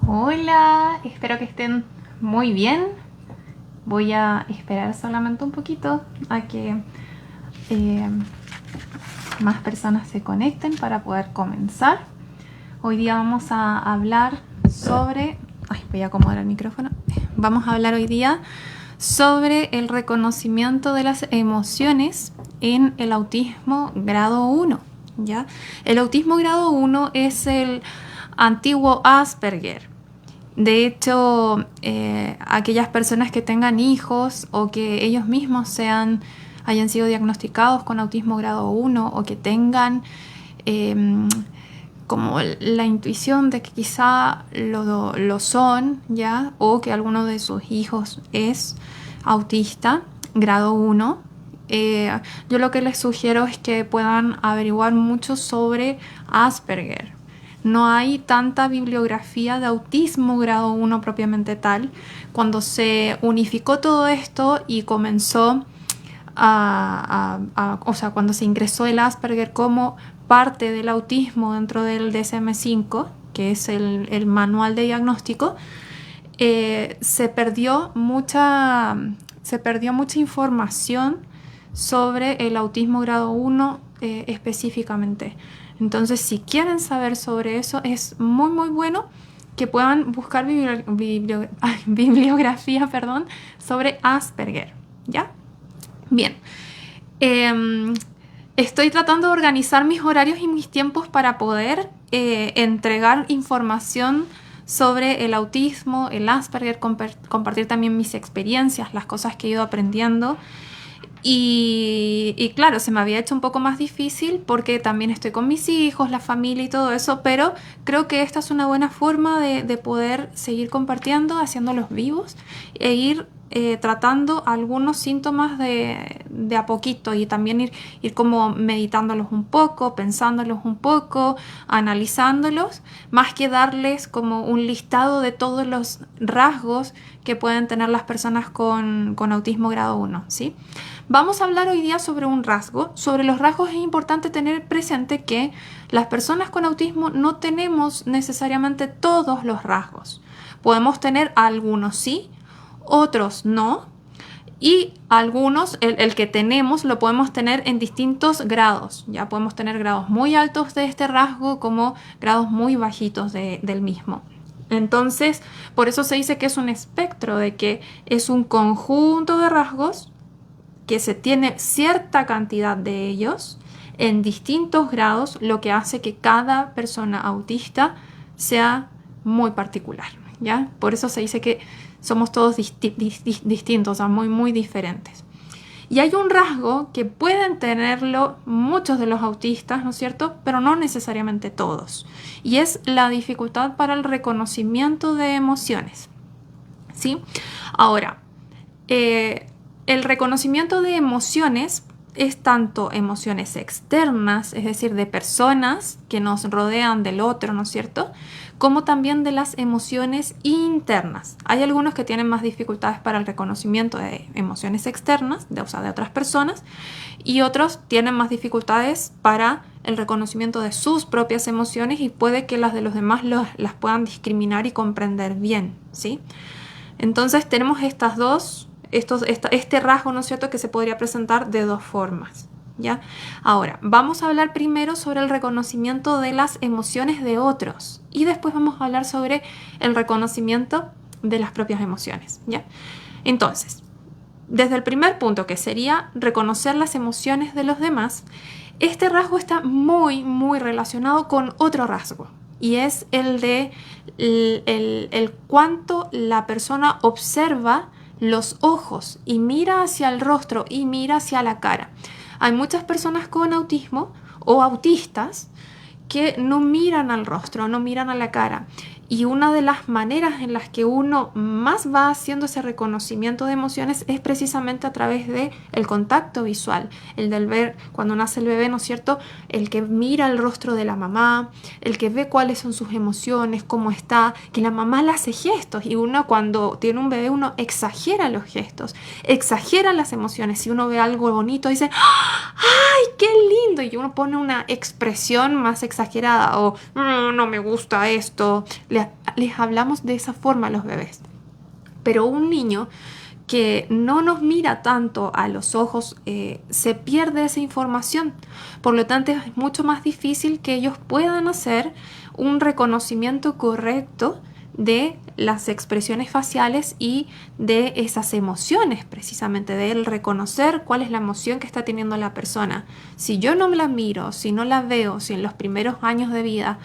Hola, espero que estén muy bien. Voy a esperar solamente un poquito a que eh, más personas se conecten para poder comenzar. Hoy día vamos a hablar sobre... voy a acomodar el micrófono. Vamos a hablar hoy día sobre el reconocimiento de las emociones en el autismo grado 1. ¿Ya? El autismo grado 1 es el antiguo Asperger. De hecho, aquellas personas que tengan hijos o que ellos mismos hayan sido diagnosticados con autismo grado 1 o que tengan como la intuición de que quizá lo son, ¿ya? O que alguno de sus hijos es autista grado 1. Yo lo que les sugiero es que puedan averiguar mucho sobre Asperger. No hay tanta bibliografía de autismo grado 1 propiamente tal. Cuando se unificó todo esto y comenzó cuando se ingresó el Asperger como parte del autismo dentro del DSM-5, que es el manual de diagnóstico, se perdió mucha información sobre el autismo grado 1 específicamente. Entonces, si quieren saber sobre eso, es muy muy bueno que puedan buscar bibliografía sobre Asperger, ¿ya? Bien. Estoy tratando de organizar mis horarios y mis tiempos para poder entregar información sobre el autismo, el Asperger, compartir también mis experiencias, las cosas que he ido aprendiendo. Y claro, se me había hecho un poco más difícil porque también estoy con mis hijos, la familia y todo eso, pero creo que esta es una buena forma de poder seguir compartiendo, haciéndolos vivos e ir tratando algunos síntomas de a poquito y también ir como meditándolos un poco, pensándolos un poco, analizándolos, más que darles como un listado de todos los rasgos que pueden tener las personas con autismo grado 1, ¿sí? Vamos a hablar hoy día sobre un rasgo. Sobre los rasgos es importante tener presente que las personas con autismo no tenemos necesariamente todos los rasgos. Podemos tener algunos sí, otros no. Y algunos, el que tenemos, lo podemos tener en distintos grados. Ya podemos tener grados muy altos de este rasgo como grados muy bajitos del mismo. Entonces, por eso se dice que es un espectro, de que es un conjunto de rasgos que se tiene cierta cantidad de ellos en distintos grados, lo que hace que cada persona autista sea muy particular, ¿ya? Por eso se dice que somos todos distintos, o sea, muy, muy diferentes. Y hay un rasgo que pueden tenerlo muchos de los autistas, ¿no es cierto? Pero no necesariamente todos. Y es la dificultad para el reconocimiento de emociones, ¿sí? Ahora, el reconocimiento de emociones es tanto emociones externas, es decir, de personas que nos rodean del otro, ¿no es cierto?, como también de las emociones internas. Hay algunos que tienen más dificultades para el reconocimiento de emociones externas, de otras personas, y otros tienen más dificultades para el reconocimiento de sus propias emociones y puede que las de los demás las puedan discriminar y comprender bien, ¿sí? Entonces tenemos este rasgo, ¿no es cierto?, que se podría presentar de dos formas, ¿ya? Ahora, vamos a hablar primero sobre el reconocimiento de las emociones de otros y después vamos a hablar sobre el reconocimiento de las propias emociones, ¿ya? Entonces, desde el primer punto, que sería reconocer las emociones de los demás, este rasgo está muy, muy relacionado con otro rasgo y es el de el cuánto la persona observa los ojos y mira hacia el rostro y mira hacia la cara. Hay muchas personas con autismo o autistas que no miran al rostro, no miran a la cara. Y una de las maneras en las que uno más va haciendo ese reconocimiento de emociones es precisamente a través de el contacto visual, el del ver cuando nace el bebé, ¿no es cierto? El que mira el rostro de la mamá, el que ve cuáles son sus emociones, cómo está, que la mamá le hace gestos y uno cuando tiene un bebé uno exagera los gestos, exagera las emociones. Si uno ve algo bonito dice ¡ay, qué lindo! Y uno pone una expresión más exagerada o no me gusta esto. les hablamos de esa forma a los bebés. Pero un niño que no nos mira tanto a los ojos, se pierde esa información. Por lo tanto, es mucho más difícil que ellos puedan hacer un reconocimiento correcto de las expresiones faciales y de esas emociones, precisamente de reconocer cuál es la emoción que está teniendo la persona. Si yo no la miro, si no la veo, si en los primeros años de vida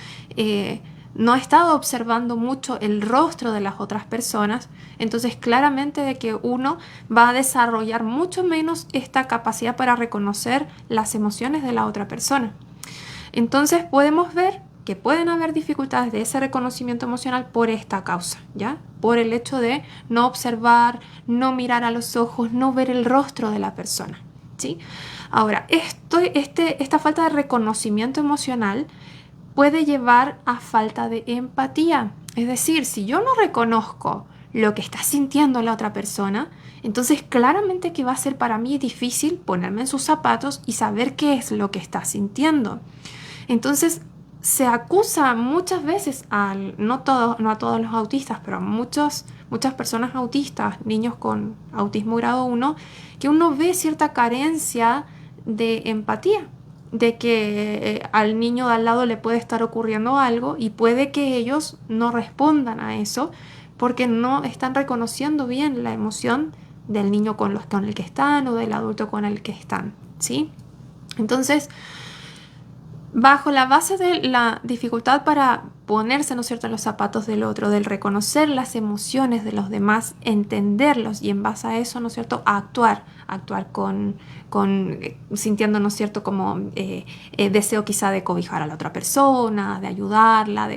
no he estado observando mucho el rostro de las otras personas, entonces claramente de que uno va a desarrollar mucho menos esta capacidad para reconocer las emociones de la otra persona. Entonces podemos ver que pueden haber dificultades de ese reconocimiento emocional por esta causa, ¿ya? Por el hecho de no observar, no mirar a los ojos, no ver el rostro de la persona, ¿sí? Ahora, esta falta de reconocimiento emocional puede llevar a falta de empatía. Es decir, si yo no reconozco lo que está sintiendo la otra persona, entonces claramente que va a ser para mí difícil ponerme en sus zapatos y saber qué es lo que está sintiendo. Entonces se acusa muchas veces, no a todos los autistas, pero a muchas personas autistas, niños con autismo grado 1, que uno ve cierta carencia de empatía, de que al niño de al lado le puede estar ocurriendo algo y puede que ellos no respondan a eso porque no están reconociendo bien la emoción del niño con el que están o del adulto con el que están, ¿sí? Entonces, bajo la base de la dificultad para ponerse, ¿no es cierto?, en los zapatos del otro, del reconocer las emociones de los demás, entenderlos y en base a eso, ¿no es cierto?, actuar sintiendo, ¿no es cierto?, como deseo quizá de cobijar a la otra persona, de ayudarla,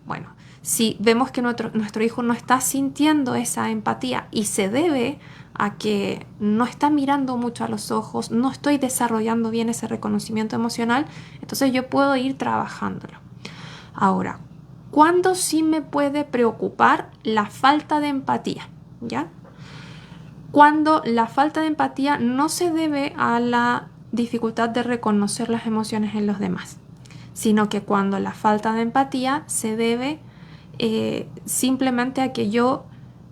bueno, si vemos que nuestro hijo no está sintiendo esa empatía y se debe a que no está mirando mucho a los ojos, no estoy desarrollando bien ese reconocimiento emocional, entonces yo puedo ir trabajándolo. Ahora, ¿cuándo sí me puede preocupar la falta de empatía? ¿Ya? Cuando la falta de empatía no se debe a la dificultad de reconocer las emociones en los demás, sino que cuando la falta de empatía se debe simplemente a que yo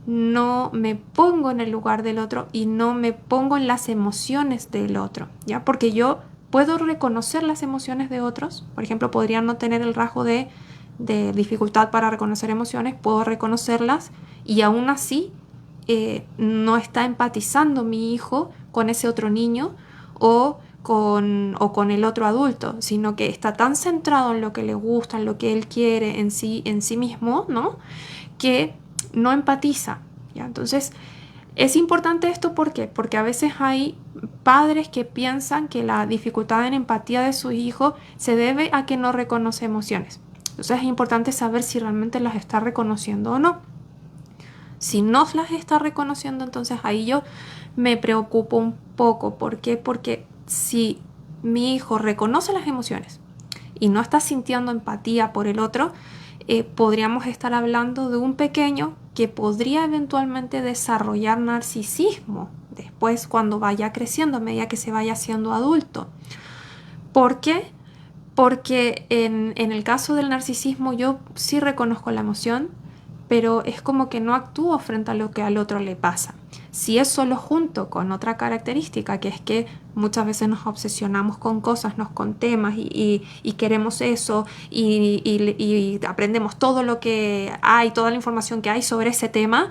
no me pongo en el lugar del otro y no me pongo en las emociones del otro, ¿ya? Porque yo puedo reconocer las emociones de otros, por ejemplo, podría no tener el rasgo de dificultad para reconocer emociones, puedo reconocerlas y aún así no está empatizando mi hijo con ese otro niño o con el otro adulto, sino que está tan centrado en lo que le gusta, en lo que él quiere en sí mismo, ¿no?, que no empatiza, ¿ya? Entonces, es importante esto, ¿por qué? Porque a veces hay padres que piensan que la dificultad en empatía de su hijo se debe a que no reconoce emociones. Entonces, es importante saber si realmente las está reconociendo o no. Si no las está reconociendo, entonces ahí yo me preocupo un poco. ¿Por qué? Porque si mi hijo reconoce las emociones y no está sintiendo empatía por el otro, podríamos estar hablando de un pequeño que podría eventualmente desarrollar narcisismo después cuando vaya creciendo, a medida que se vaya siendo adulto. ¿Por qué? Porque en el caso del narcisismo yo sí reconozco la emoción, pero es como que no actúo frente a lo que al otro le pasa. Si es solo junto con otra característica, que es que muchas veces nos obsesionamos con cosas, con temas y queremos eso y aprendemos todo lo que hay, toda la información que hay sobre ese tema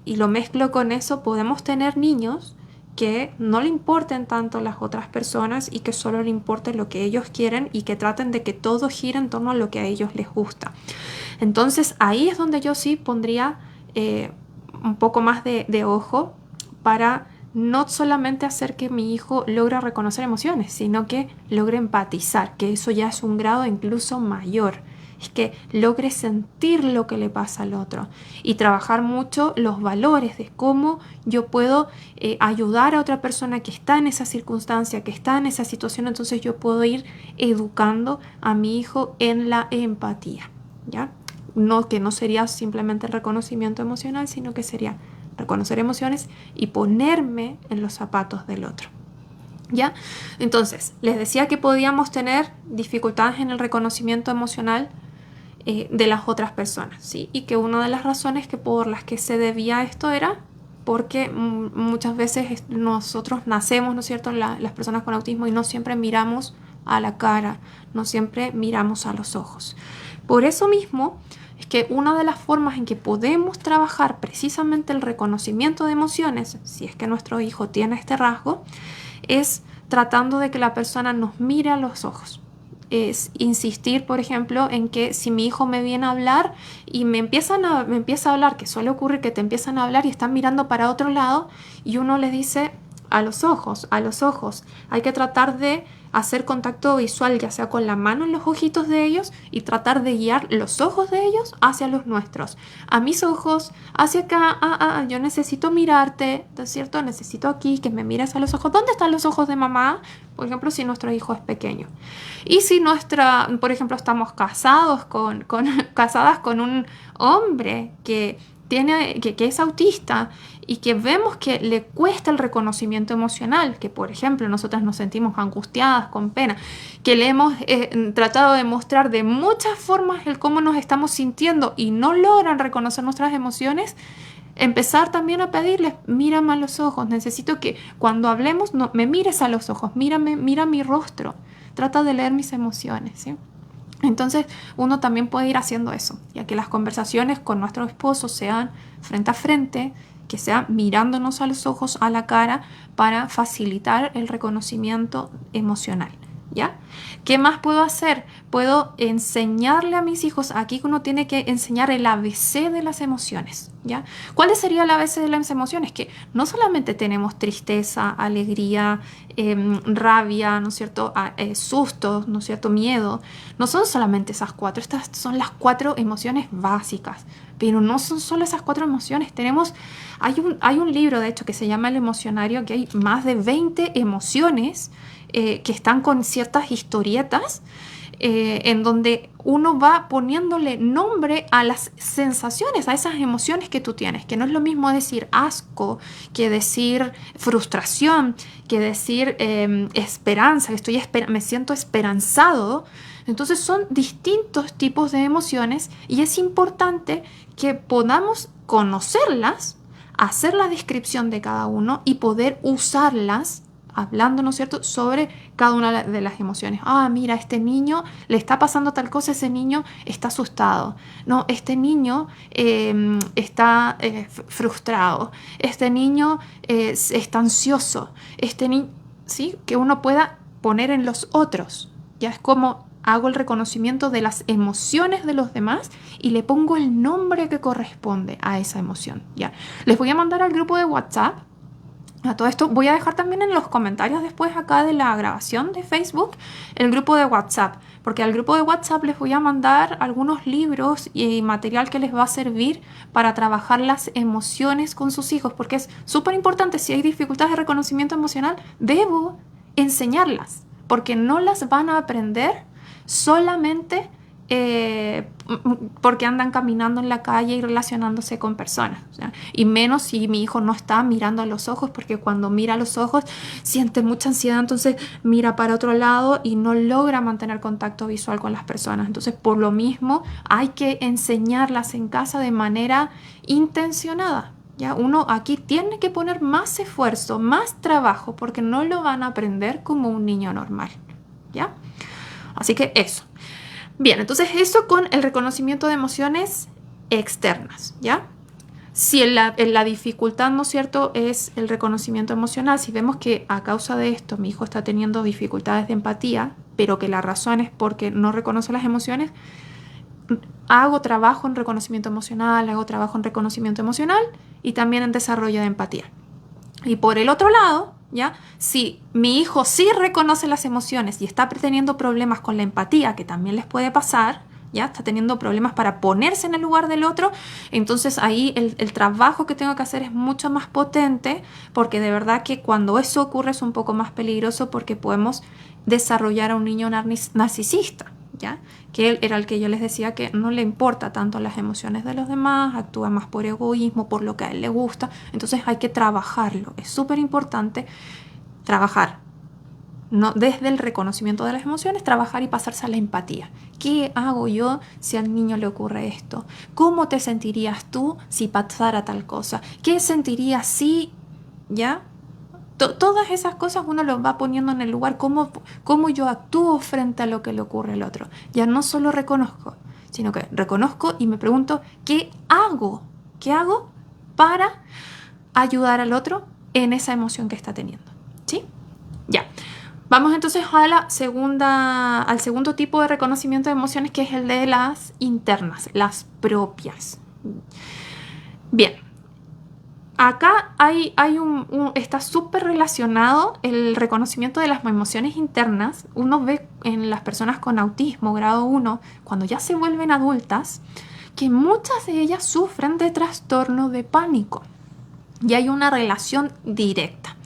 y lo mezclo con eso, podemos tener niños que no le importen tanto las otras personas y que solo le importe lo que ellos quieren y que traten de que todo gire en torno a lo que a ellos les gusta. Entonces ahí es donde yo sí pondría un poco más de ojo para no solamente hacer que mi hijo logre reconocer emociones, sino que logre empatizar, que eso ya es un grado incluso mayor. Es que logre sentir lo que le pasa al otro y trabajar mucho los valores de cómo yo puedo ayudar a otra persona que está en esa circunstancia, que está en esa situación. Entonces yo puedo ir educando a mi hijo en la empatía, ¿ya? No, que no sería simplemente el reconocimiento emocional, sino que sería reconocer emociones y ponerme en los zapatos del otro, ¿ya? Entonces, les decía que podíamos tener dificultades en el reconocimiento emocional de las otras personas, ¿sí? Y que una de las razones por las que se debía a esto era porque muchas veces nosotros nacemos, ¿no es cierto?, las personas con autismo, y no siempre miramos a la cara, no siempre miramos a los ojos. Por eso mismo es que una de las formas en que podemos trabajar precisamente el reconocimiento de emociones, si es que nuestro hijo tiene este rasgo, es tratando de que la persona nos mire a los ojos. Es insistir, por ejemplo, en que si mi hijo me viene a hablar y me empieza a hablar, que suele ocurrir que te empiezan a hablar y están mirando para otro lado, y uno les dice a los ojos, hay que tratar de hacer contacto visual, ya sea con la mano en los ojitos de ellos, y tratar de guiar los ojos de ellos hacia los nuestros, a mis ojos, hacia acá, yo necesito mirarte, ¿no es cierto? Necesito aquí que me mires a los ojos. ¿Dónde están los ojos de mamá? Por ejemplo, si nuestro hijo es pequeño. Y si por ejemplo, estamos casadas con un hombre que es autista y que vemos que le cuesta el reconocimiento emocional, que por ejemplo nosotras nos sentimos angustiadas, con pena, que le hemos tratado de mostrar de muchas formas el cómo nos estamos sintiendo y no logran reconocer nuestras emociones, empezar también a pedirles, mírame a los ojos, necesito que cuando hablemos me mires a los ojos, mira mi rostro, trata de leer mis emociones, ¿sí? Entonces uno también puede ir haciendo eso, ya que las conversaciones con nuestro esposo sean frente a frente, que sean mirándonos a los ojos, a la cara, para facilitar el reconocimiento emocional, ¿ya? ¿Qué más puedo hacer? Puedo enseñarle a mis hijos, aquí uno tiene que enseñar el ABC de las emociones, ¿ya? ¿Cuál sería el ABC de las emociones? Que no solamente tenemos tristeza, alegría, rabia, ¿no es cierto?, susto, ¿no es cierto?, miedo. No son solamente esas 4, estas son las 4 emociones básicas, pero no son solo esas 4 emociones. Hay un libro, de hecho, que se llama El Emocionario, que hay más de 20 emociones que están con ciertas historietas, en donde uno va poniéndole nombre a las sensaciones, a esas emociones que tú tienes, que no es lo mismo decir asco que decir frustración, que decir esperanza, que me siento esperanzado. Entonces son distintos tipos de emociones y es importante que podamos conocerlas, hacer la descripción de cada uno y poder usarlas hablando, ¿no es cierto?, sobre cada una de las emociones. Mira, este niño le está pasando tal cosa, ese niño está asustado. No, este niño está frustrado. Este niño está ansioso. ¿Sí? Que uno pueda poner en los otros. Ya es como hago el reconocimiento de las emociones de los demás y le pongo el nombre que corresponde a esa emoción. Ya. Les voy a mandar al grupo de WhatsApp. A todo esto voy a dejar también en los comentarios después acá de la grabación de Facebook el grupo de WhatsApp, porque al grupo de WhatsApp les voy a mandar algunos libros y material que les va a servir para trabajar las emociones con sus hijos, porque es súper importante. Si hay dificultades de reconocimiento emocional, debo enseñarlas, porque no las van a aprender solamente porque andan caminando en la calle y relacionándose con personas, ¿ya? Y menos si mi hijo no está mirando a los ojos, porque cuando mira a los ojos siente mucha ansiedad, entonces mira para otro lado y no logra mantener contacto visual con las personas. Entonces, por lo mismo, hay que enseñarlas en casa de manera intencionada. ¿Ya? Uno aquí tiene que poner más esfuerzo, más trabajo, porque no lo van a aprender como un niño normal, ¿ya? Así que eso. Bien, entonces eso con el reconocimiento de emociones externas, ¿ya? Si la dificultad, ¿no es cierto?, es el reconocimiento emocional, si vemos que a causa de esto mi hijo está teniendo dificultades de empatía, pero que la razón es porque no reconoce las emociones, hago trabajo en reconocimiento emocional, y también en desarrollo de empatía. Y por el otro lado, ¿ya? Si mi hijo sí reconoce las emociones y está teniendo problemas con la empatía, que también les puede pasar, ¿ya? Está teniendo problemas para ponerse en el lugar del otro, entonces ahí el trabajo que tengo que hacer es mucho más potente, porque de verdad que cuando eso ocurre es un poco más peligroso, porque podemos desarrollar a un niño narcisista, ¿ya? Que él era el que yo les decía que no le importa tanto las emociones de los demás, actúa más por egoísmo, por lo que a él le gusta. Entonces hay que trabajarlo, es súper importante trabajar no, desde el reconocimiento de las emociones, trabajar y pasarse a la empatía. ¿Qué hago yo si al niño le ocurre esto? ¿Cómo te sentirías tú si pasara tal cosa? ¿Qué sentirías si, ya? Todas esas cosas uno los va poniendo en el lugar, cómo yo actúo frente a lo que le ocurre al otro. Ya no solo reconozco, sino que reconozco y me pregunto, ¿qué hago? ¿Qué hago para ayudar al otro en esa emoción que está teniendo? ¿Sí? Ya. Vamos entonces al segundo tipo de reconocimiento de emociones, que es el de las internas, las propias. Bien, acá está súper relacionado el reconocimiento de las emociones internas. Uno ve en las personas con autismo grado 1, cuando ya se vuelven adultas, que muchas de ellas sufren de trastorno de pánico. Y hay una relación directa.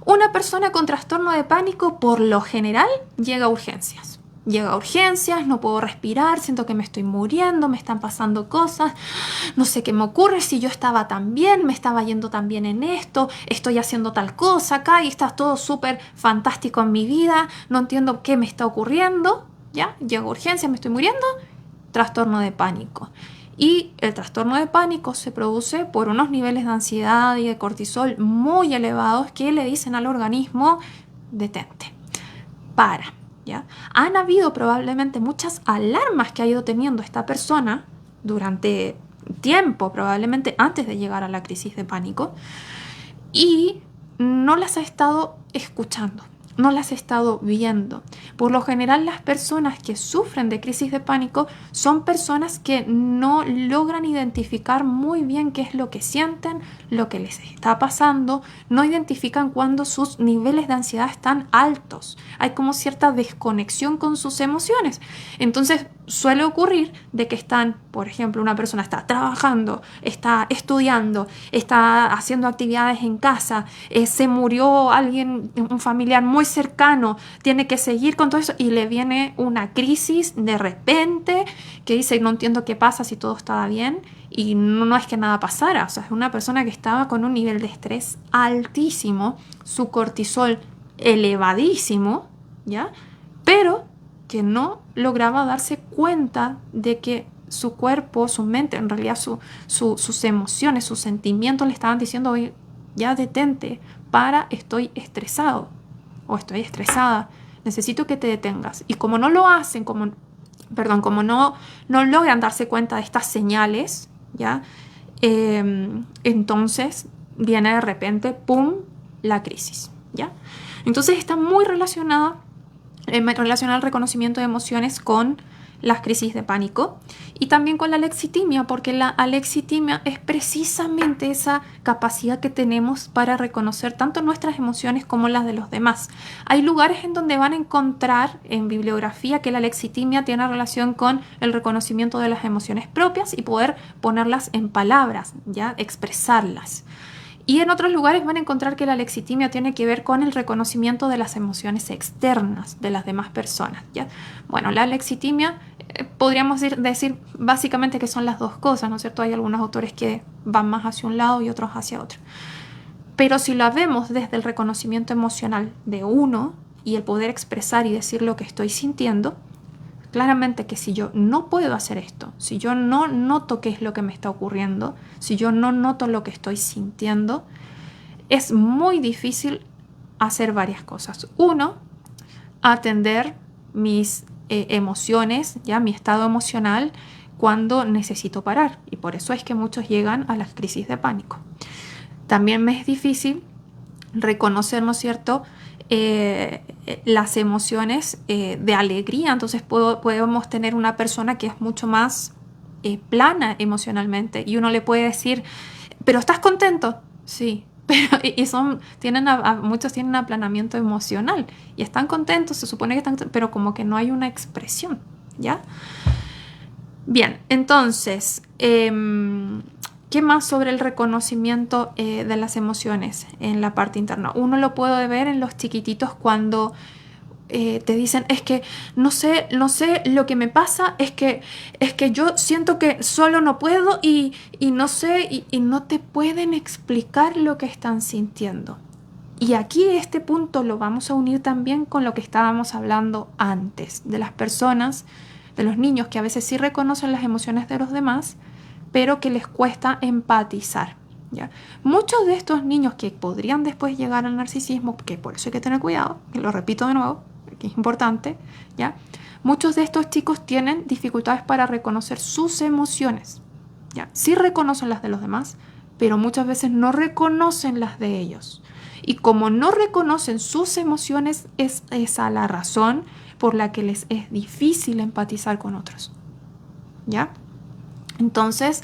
Una persona con trastorno de pánico, por lo general, llega a urgencias. Llega a urgencias, no puedo respirar, siento que me estoy muriendo, me están pasando cosas, no sé qué me ocurre, si yo estaba tan bien, me estaba yendo tan bien en esto, estoy haciendo tal cosa acá y está todo súper fantástico en mi vida, no entiendo qué me está ocurriendo, ¿ya? Llego a urgencias, me estoy muriendo, trastorno de pánico. Y el trastorno de pánico se produce por unos niveles de ansiedad y de cortisol muy elevados que le dicen al organismo, detente, para, ¿ya? Han habido probablemente muchas alarmas que ha ido teniendo esta persona durante tiempo, probablemente antes de llegar a la crisis de pánico, y no las ha estado escuchando, no las he estado viendo. Por lo general, las personas que sufren de crisis de pánico son personas que no logran identificar muy bien qué es lo que sienten, lo que les está pasando, no identifican cuando sus niveles de ansiedad están altos. Hay como cierta desconexión con sus emociones. Entonces, suele ocurrir de que están, por ejemplo, una persona está trabajando, está estudiando, está haciendo actividades en casa, se murió alguien, un familiar muy cercano, tiene que seguir con todo eso y le viene una crisis de repente que dice, no entiendo qué pasa si todo estaba bien, y no es que nada pasara. O sea, es una persona que estaba con un nivel de estrés altísimo, su cortisol elevadísimo, ¿ya? Pero que no lograba darse cuenta de que su cuerpo, su mente, en realidad sus emociones, sus sentimientos le estaban diciendo, oye, ya detente, estoy estresado o estoy estresada, necesito que te detengas. Y como no lo hacen, como no logran darse cuenta de estas señales, ¿ya? Entonces viene de repente, ¡pum!, la crisis, ¿ya? Entonces está muy relacionada el reconocimiento de emociones con las crisis de pánico y también con la alexitimia, porque la alexitimia es precisamente esa capacidad que tenemos para reconocer tanto nuestras emociones como las de los demás. Hay lugares en donde van a encontrar en bibliografía que la alexitimia tiene relación con el reconocimiento de las emociones propias y poder ponerlas en palabras, ya expresarlas. Y en otros lugares van a encontrar que la alexitimia tiene que ver con el reconocimiento de las emociones externas de las demás personas, ¿ya? Bueno, la alexitimia podríamos decir básicamente que son las dos cosas, ¿no es cierto? Hay algunos autores que van más hacia un lado y otros hacia otro. Pero si la vemos desde el reconocimiento emocional de uno y el poder expresar y decir lo que estoy sintiendo, claramente que si yo no puedo hacer esto, si yo no noto qué es lo que me está ocurriendo, si yo no noto lo que estoy sintiendo, es muy difícil hacer varias cosas. Uno, atender mis emociones, ya mi estado emocional cuando necesito parar. Y por eso es que muchos llegan a las crisis de pánico. También me es difícil reconocer, ¿no es cierto?, las emociones de alegría. Entonces podemos tener una persona que es mucho más plana emocionalmente y uno le puede decir, pero ¿estás contento? Sí, pero muchos tienen aplanamiento emocional y están contentos, se supone que están, pero como que no hay una expresión, ¿ya? Bien, entonces, ¿qué más sobre el reconocimiento de las emociones en la parte interna? Uno lo puede ver en los chiquititos cuando te dicen, es que no sé lo que me pasa, es que yo siento que solo no puedo y no sé, y no te pueden explicar lo que están sintiendo. Y aquí este punto lo vamos a unir también con lo que estábamos hablando antes, de las personas, de los niños que a veces sí reconocen las emociones de los demás, pero que les cuesta empatizar, ¿ya? Muchos de estos niños que podrían después llegar al narcisismo, que por eso hay que tener cuidado, que lo repito de nuevo, que es importante, ¿ya? Muchos de estos chicos tienen dificultades para reconocer sus emociones, ¿ya? Sí reconocen las de los demás, pero muchas veces no reconocen las de ellos. Y como no reconocen sus emociones, es esa la razón por la que les es difícil empatizar con otros, ¿ya? Entonces,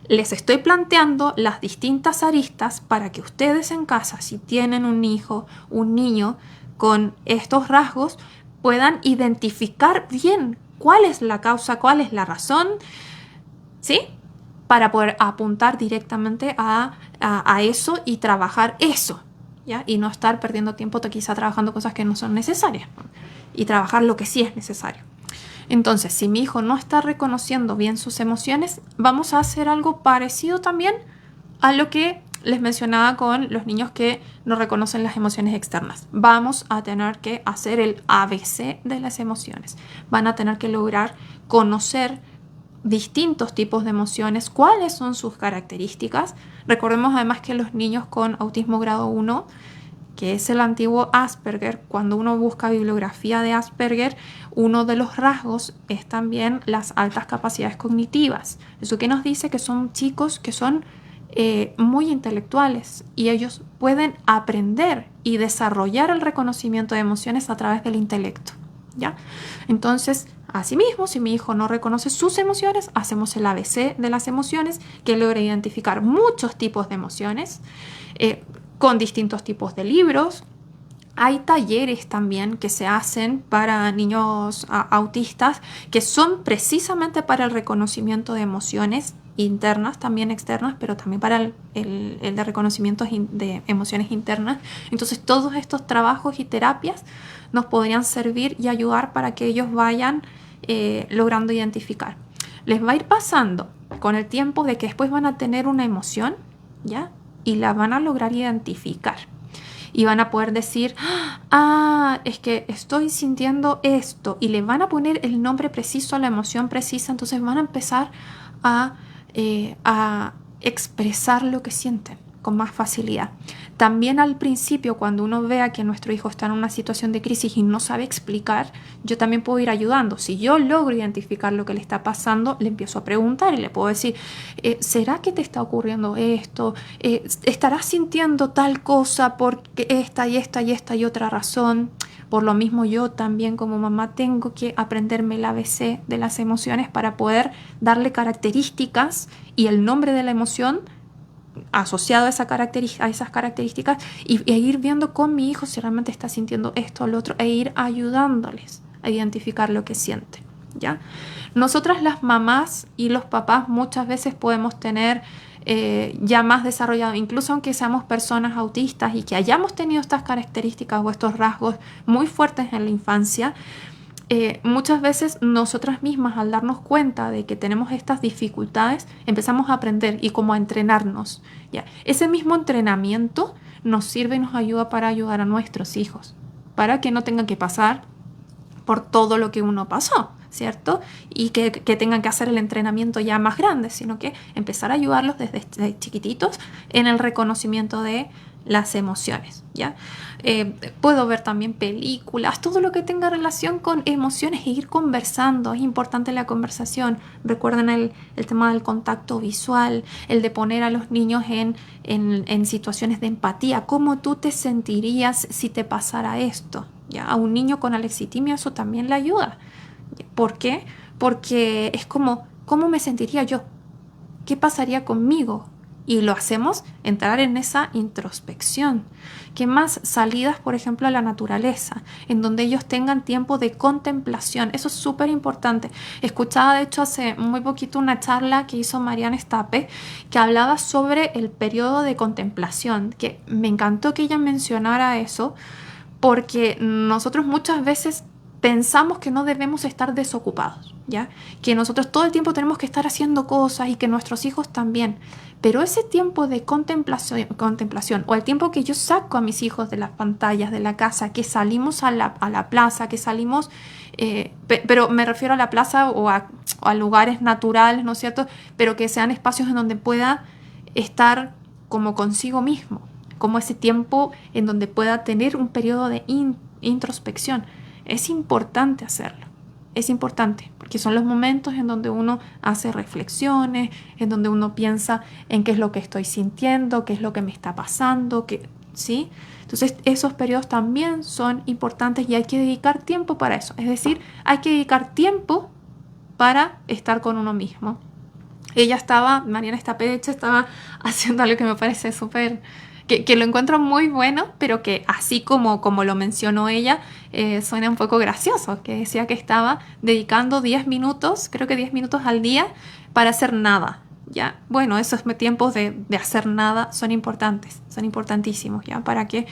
les estoy planteando las distintas aristas para que ustedes en casa, si tienen un hijo, un niño con estos rasgos, puedan identificar bien cuál es la causa, cuál es la razón, ¿sí? Para poder apuntar directamente a eso y trabajar eso, ¿ya? Y no estar perdiendo tiempo quizá trabajando cosas que no son necesarias, ¿no? Y trabajar lo que sí es necesario. Entonces, si mi hijo no está reconociendo bien sus emociones, vamos a hacer algo parecido también a lo que les mencionaba con los niños que no reconocen las emociones externas. Vamos a tener que hacer el ABC de las emociones. Van a tener que lograr conocer distintos tipos de emociones, cuáles son sus características. Recordemos además que los niños con autismo grado 1, que es el antiguo Asperger, cuando uno busca bibliografía de Asperger, uno de los rasgos es también las altas capacidades cognitivas. Eso que nos dice que son chicos que son muy intelectuales y ellos pueden aprender y desarrollar el reconocimiento de emociones a través del intelecto, ¿ya? Entonces, asimismo, si mi hijo no reconoce sus emociones, hacemos el ABC de las emociones, que logra identificar muchos tipos de emociones, con distintos tipos de libros. Hay talleres también que se hacen para niños autistas que son precisamente para el reconocimiento de emociones internas, también externas, pero también para el de reconocimiento de emociones internas. Entonces todos estos trabajos y terapias nos podrían servir y ayudar para que ellos vayan logrando identificar. Les va a ir pasando con el tiempo de que después van a tener una emoción, ¿ya? Y la van a lograr identificar. Y van a poder decir, es que estoy sintiendo esto. Y le van a poner el nombre preciso a la emoción precisa. Entonces van a empezar a expresar lo que sienten con más facilidad. También al principio, cuando uno vea que nuestro hijo está en una situación de crisis y no sabe explicar, yo también puedo ir ayudando. Si yo logro identificar lo que le está pasando, le empiezo a preguntar y le puedo decir, ¿será que te está ocurriendo esto? ¿Estarás sintiendo tal cosa porque esta y esta y esta y otra razón? Por lo mismo, yo también como mamá tengo que aprenderme el ABC de las emociones para poder darle características y el nombre de la emoción asociado a esas características e ir viendo con mi hijo si realmente está sintiendo esto o lo otro e ir ayudándoles a identificar lo que sienten, ¿ya? Nosotras las mamás y los papás muchas veces podemos tener ya más desarrollado, incluso aunque seamos personas autistas y que hayamos tenido estas características o estos rasgos muy fuertes en la infancia, muchas veces nosotras mismas al darnos cuenta de que tenemos estas dificultades empezamos a aprender y como a entrenarnos, ¿ya? Ese mismo entrenamiento nos sirve y nos ayuda para ayudar a nuestros hijos, para que no tengan que pasar por todo lo que uno pasó, ¿cierto? Y que tengan que hacer el entrenamiento ya más grande, sino que empezar a ayudarlos desde chiquititos en el reconocimiento de las emociones, ¿ya? Puedo ver también películas, todo lo que tenga relación con emociones e ir conversando. Es importante la conversación. Recuerden el tema del contacto visual, el de poner a los niños en situaciones de empatía. ¿Cómo tú te sentirías si te pasara esto? ¿Ya? A un niño con alexitimia eso también le ayuda. ¿Por qué? Porque es como, ¿cómo me sentiría yo? ¿Qué pasaría conmigo? Y lo hacemos entrar en esa introspección. ¿Qué más? Salidas, por ejemplo, a la naturaleza, en donde ellos tengan tiempo de contemplación. Eso es súper importante. Escuchaba, de hecho, hace muy poquito una charla que hizo Mariana Estape, que hablaba sobre el periodo de contemplación, que me encantó que ella mencionara eso, porque nosotros muchas veces pensamos que no debemos estar desocupados, ¿ya? Que nosotros todo el tiempo tenemos que estar haciendo cosas y que nuestros hijos también. Pero ese tiempo de contemplación o el tiempo que yo saco a mis hijos de las pantallas de la casa, que salimos a la plaza, que salimos, pero me refiero a la plaza o a lugares naturales, ¿no es cierto? Pero que sean espacios en donde pueda estar como consigo mismo, como ese tiempo en donde pueda tener un periodo de introspección. Es importante hacerlo, es importante, porque son los momentos en donde uno hace reflexiones, en donde uno piensa en qué es lo que estoy sintiendo, qué es lo que me está pasando, ¿sí? Entonces esos periodos también son importantes y hay que dedicar tiempo para eso. Es decir, hay que dedicar tiempo para estar con uno mismo. Mariana Estapeche estaba haciendo algo que me parece súper, que lo encuentro muy bueno, pero que así como lo mencionó ella, suena un poco gracioso, que decía que estaba dedicando 10 minutos, creo que 10 minutos al día para hacer nada, ¿ya? Bueno, esos tiempos de hacer nada son importantes, son importantísimos, ¿ya? Para que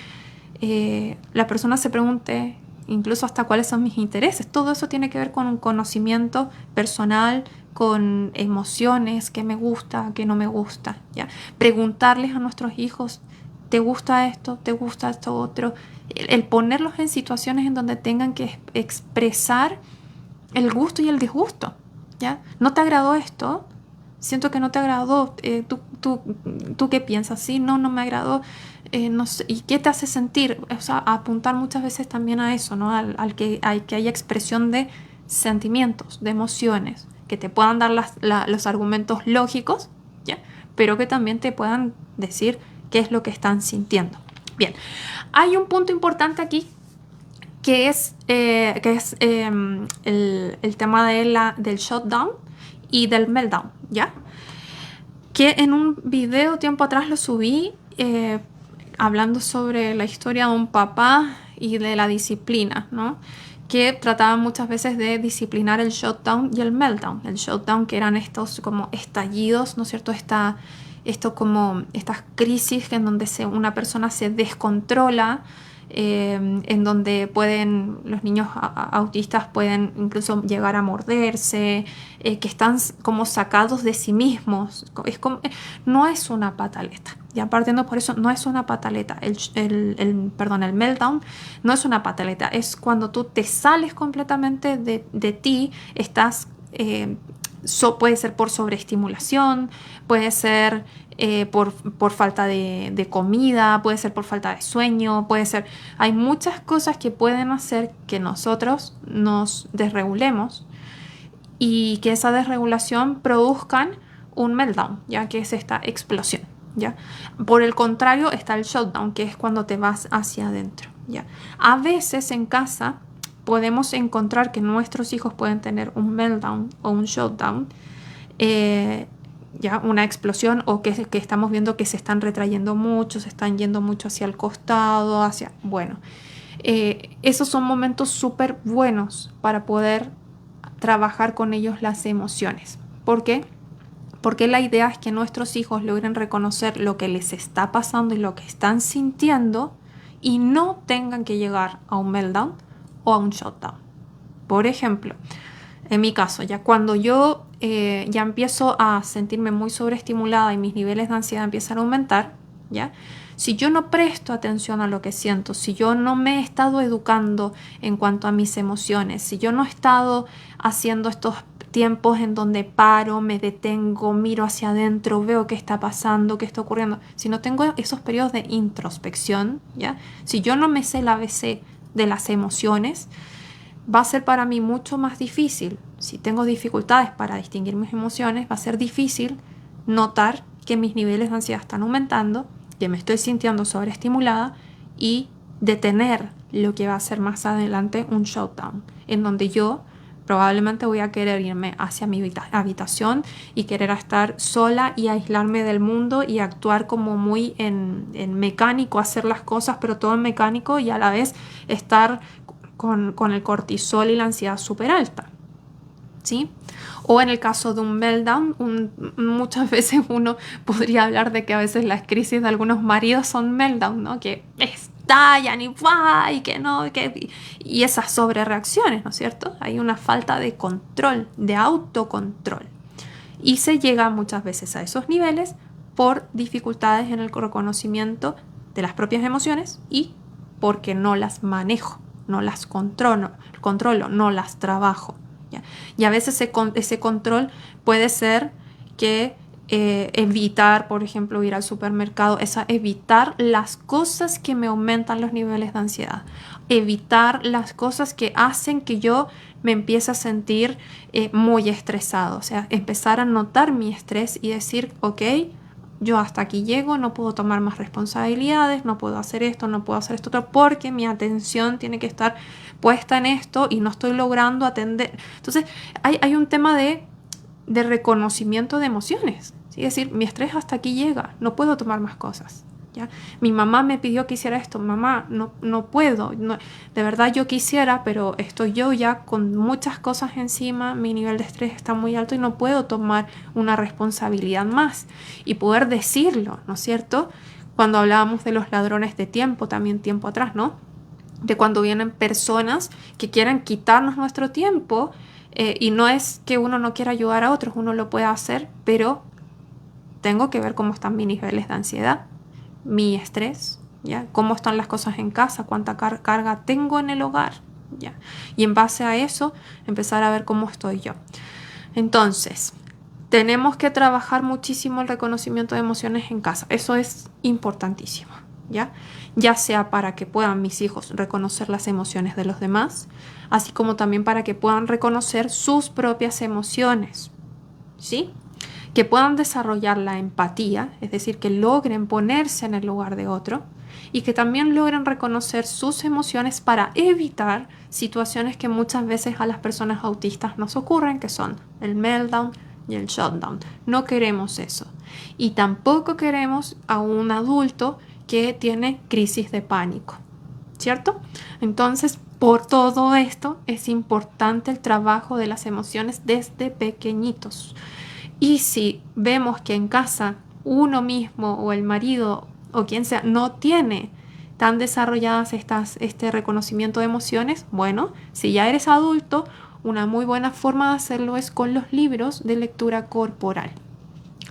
la persona se pregunte incluso hasta cuáles son mis intereses. Todo eso tiene que ver con un conocimiento personal, con emociones, qué me gusta, qué no me gusta, ¿ya? Preguntarles a nuestros hijos, ¿te gusta esto? ¿Te gusta esto otro? El ponerlos en situaciones en donde tengan que expresar el gusto y el disgusto, ¿ya? ¿No te agradó esto? Siento que no te agradó. ¿Tú qué piensas? Sí, no me agradó. No sé. ¿Y qué te hace sentir? O sea, apuntar muchas veces también a eso, ¿no? Al que haya expresión de sentimientos, de emociones, que te puedan dar los argumentos lógicos, ¿ya? Pero que también te puedan decir qué es lo que están sintiendo. Bien, hay un punto importante aquí que es el tema del shutdown y del meltdown, ¿ya? Que en un video tiempo atrás lo subí hablando sobre la historia de un papá y de la disciplina, ¿no? Que trataba muchas veces de disciplinar el shutdown y el meltdown. El shutdown, que eran estos como estallidos, ¿no es cierto? Esto como estas crisis en donde una persona se descontrola, en donde los niños autistas pueden incluso llegar a morderse, que están como sacados de sí mismos. No es una pataleta. Ya partiendo por eso, no es una pataleta. El meltdown no es una pataleta. Es cuando tú te sales completamente de ti, estás... puede ser por sobreestimulación, puede ser por falta de comida, puede ser por falta de sueño, hay muchas cosas que pueden hacer que nosotros nos desregulemos y que esa desregulación produzcan un meltdown, ya que es esta explosión, ¿ya? Por el contrario está el shutdown, que es cuando te vas hacia adentro, ¿ya? A veces en casa podemos encontrar que nuestros hijos pueden tener un meltdown o un shutdown, ya una explosión, o que estamos viendo que se están retrayendo mucho, se están yendo mucho hacia el costado, esos son momentos súper buenos para poder trabajar con ellos las emociones. ¿Por qué? Porque la idea es que nuestros hijos logren reconocer lo que les está pasando y lo que están sintiendo y no tengan que llegar a un meltdown o a un shutdown. Por ejemplo, en mi caso, ya cuando yo ya empiezo a sentirme muy sobreestimulada y mis niveles de ansiedad empiezan a aumentar, ¿ya? Si yo no presto atención a lo que siento, si yo no me he estado educando en cuanto a mis emociones, si yo no he estado haciendo estos tiempos en donde paro, me detengo, miro hacia adentro, veo qué está pasando, qué está ocurriendo, si no tengo esos periodos de introspección, ¿ya? Si yo no me sé el ABC de las emociones, va a ser para mí mucho más difícil. Si tengo dificultades para distinguir mis emociones, va a ser difícil notar que mis niveles de ansiedad están aumentando, que me estoy sintiendo sobreestimulada y detener lo que va a ser más adelante un shutdown, en donde yo probablemente voy a querer irme hacia mi habitación y querer estar sola y aislarme del mundo y actuar como muy en mecánico, hacer las cosas, pero todo en mecánico, y a la vez estar con el cortisol y la ansiedad súper alta, ¿sí? O en el caso de un meltdown, muchas veces uno podría hablar de que a veces las crisis de algunos maridos son meltdown, ¿no? Que estallan y ¡buah! Y que no, y esas sobrereacciones, ¿no es cierto? Hay una falta de control, de autocontrol. Y se llega muchas veces a esos niveles por dificultades en el reconocimiento de las propias emociones y porque no las manejo, no las controlo, no las trabajo, ¿ya? Y a veces ese control puede ser que evitar, por ejemplo, ir al supermercado, evitar las cosas que me aumentan los niveles de ansiedad, evitar las cosas que hacen que yo me empiece a sentir muy estresado, o sea, empezar a notar mi estrés y decir, ok, yo hasta aquí llego, no puedo tomar más responsabilidades, no puedo hacer esto, no puedo hacer esto otro, porque mi atención tiene que estar puesta en esto y no estoy logrando atender. Entonces, hay un tema de reconocimiento de emociones, ¿sí? Es decir, mi estrés hasta aquí llega, no puedo tomar más cosas, ¿ya? Mi mamá me pidió que hiciera esto, mamá, no puedo, de verdad yo quisiera, pero estoy yo ya con muchas cosas encima, mi nivel de estrés está muy alto y no puedo tomar una responsabilidad más y poder decirlo, ¿no es cierto? Cuando hablábamos de los ladrones de tiempo, también tiempo atrás, ¿no? De cuando vienen personas que quieren quitarnos nuestro tiempo. Y no es que uno no quiera ayudar a otros, uno lo puede hacer, pero tengo que ver cómo están mis niveles de ansiedad, mi estrés, ¿ya? Cómo están las cosas en casa, cuánta carga tengo en el hogar, ¿ya? Y en base a eso, empezar a ver cómo estoy yo. Entonces, tenemos que trabajar muchísimo el reconocimiento de emociones en casa. Eso es importantísimo, ¿ya? Ya sea para que puedan mis hijos reconocer las emociones de los demás, así como también para que puedan reconocer sus propias emociones, ¿sí? Que puedan desarrollar la empatía, es decir, que logren ponerse en el lugar de otro y que también logren reconocer sus emociones para evitar situaciones que muchas veces a las personas autistas nos ocurren, que son el meltdown y el shutdown. No queremos eso. Y tampoco queremos a un adulto que tiene crisis de pánico, ¿cierto? Entonces, por todo esto es importante el trabajo de las emociones desde pequeñitos. Y si vemos que en casa uno mismo o el marido o quien sea no tiene tan desarrolladas este reconocimiento de emociones, bueno, si ya eres adulto, una muy buena forma de hacerlo es con los libros de lectura corporal.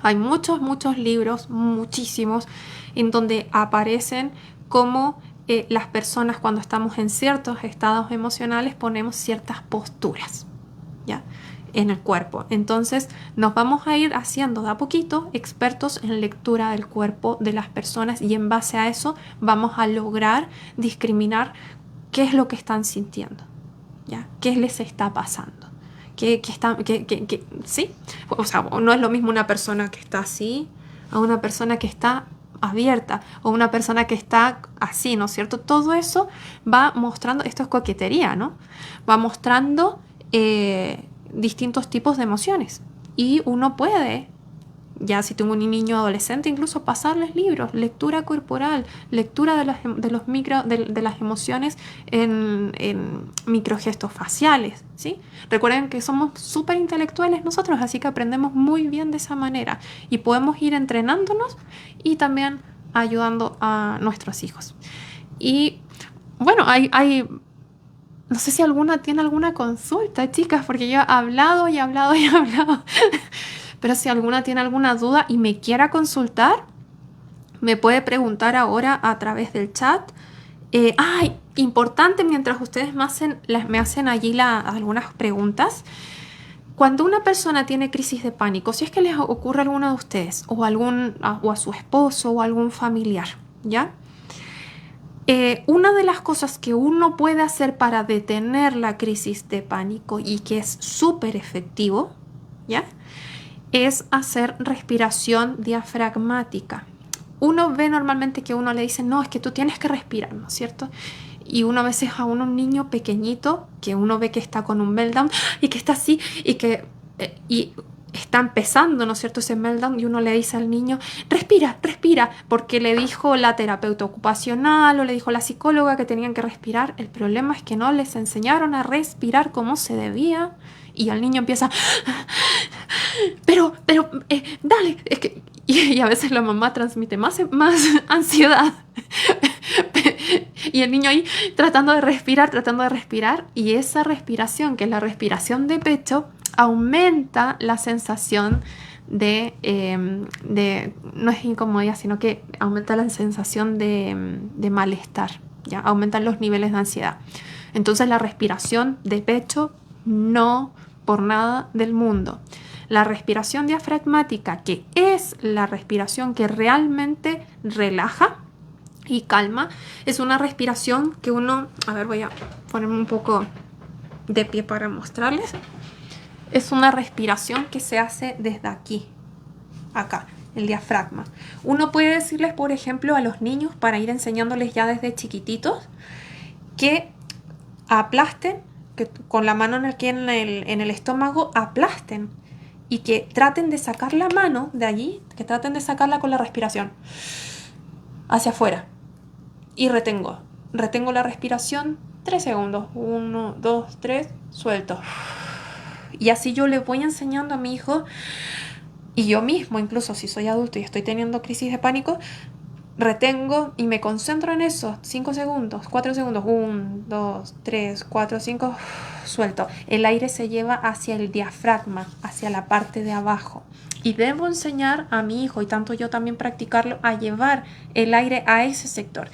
Hay muchos libros, muchísimos, en donde aparecen cómo las personas cuando estamos en ciertos estados emocionales ponemos ciertas posturas, ¿ya? En el cuerpo. Entonces nos vamos a ir haciendo de a poquito expertos en lectura del cuerpo de las personas y en base a eso vamos a lograr discriminar qué es lo que están sintiendo, ¿ya? ¿Qué les está pasando? ¿Sí? O sea, no es lo mismo una persona que está así a una persona que está abierta o una persona que está así, ¿no es cierto? Todo eso va mostrando, esto es coquetería, ¿no? Va mostrando distintos tipos de emociones y uno puede, ya si tengo un niño adolescente, incluso pasarles libros, lectura corporal, lectura de las emociones en microgestos faciales, ¿sí? Recuerden que somos súper intelectuales nosotros, así que aprendemos muy bien de esa manera y podemos ir entrenándonos y también ayudando a nuestros hijos. Y bueno, no sé si alguna tiene alguna consulta, chicas, porque yo he hablado y hablado y hablado. Pero si alguna tiene alguna duda y me quiera consultar, me puede preguntar ahora a través del chat. Importante, mientras ustedes me hacen allí algunas preguntas. Cuando una persona tiene crisis de pánico, si es que les ocurre a alguno de ustedes o a su esposo o a algún familiar, ¿ya? Una de las cosas que uno puede hacer para detener la crisis de pánico y que es súper efectivo, ¿ya? Es hacer respiración diafragmática. Uno ve normalmente que uno le dice, no, es que tú tienes que respirar, ¿no es cierto? Y uno a veces a un niño pequeñito que uno ve que está con un meltdown y que está así y está empezando, ¿no es cierto?, ese meltdown y uno le dice al niño, respira, respira, porque le dijo la terapeuta ocupacional o le dijo la psicóloga que tenían que respirar. El problema es que no les enseñaron a respirar como se debía y el niño empieza, pero, dale, es que... Y a veces la mamá transmite más ansiedad Y el niño ahí tratando de respirar. Y esa respiración, que es la respiración de pecho, aumenta la sensación no es incomodidad, sino que aumenta la sensación de malestar, ¿ya? Aumentan los niveles de ansiedad. Entonces la respiración de pecho, no por nada del mundo. La respiración diafragmática, que es la respiración que realmente relaja y calma, es una respiración que uno, a ver, voy a ponerme un poco de pie para mostrarles. Es una respiración que se hace desde aquí, acá, el diafragma. Uno puede decirles, por ejemplo, a los niños, para ir enseñándoles ya desde chiquititos, que aplasten, que con la mano aquí en el estómago aplasten y que traten de sacar la mano de allí, que traten de sacarla con la respiración hacia afuera. Y retengo la respiración 3 segundos. 1, 2, 3, suelto. Y así yo le voy enseñando a mi hijo, y yo mismo, incluso si soy adulto y estoy teniendo crisis de pánico, retengo y me concentro en eso. 5 segundos, 4 segundos, 1, 2, 3, 4, 5, suelto. El aire se lleva hacia el diafragma, hacia la parte de abajo. Y debo enseñar a mi hijo, y tanto yo también practicarlo, a llevar el aire a ese sector.